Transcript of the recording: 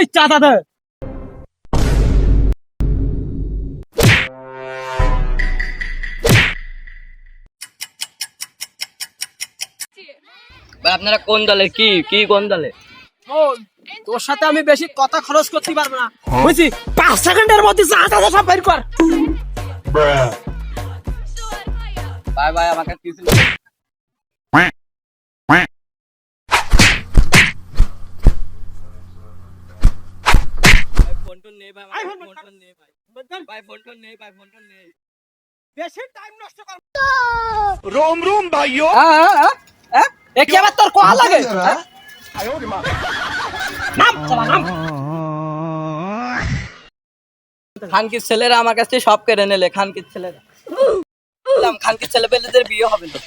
ওই চাঁদা দে। ভাই আপনারা কোন দলে কি কি কোন দলে? শোন, তোর সাথে আমি বেশি কথা খরচ করতে পারবো না, বুঝছি? 5 সেকেন্ডের মধ্যে চাঁদা দে, সব বের কর। ভাই ভাই আমাকে কিছু ফোন নেই ভাই, আমার ফোন নেই ভাই। ভাই ফোন নেই ভাই, ফোন নেই। বেশি টাইম নষ্ট কর। रोम रोम भाइयों। এ কি আবার তোর কোয়া লাগে? নাম চালা, নাম। খানকির ছেলেরা আমার কাছে সব কেড়ে নিলে, খানকির ছেলেরা। খানকির ছেলে পেলেদের বিয়ে হবে না।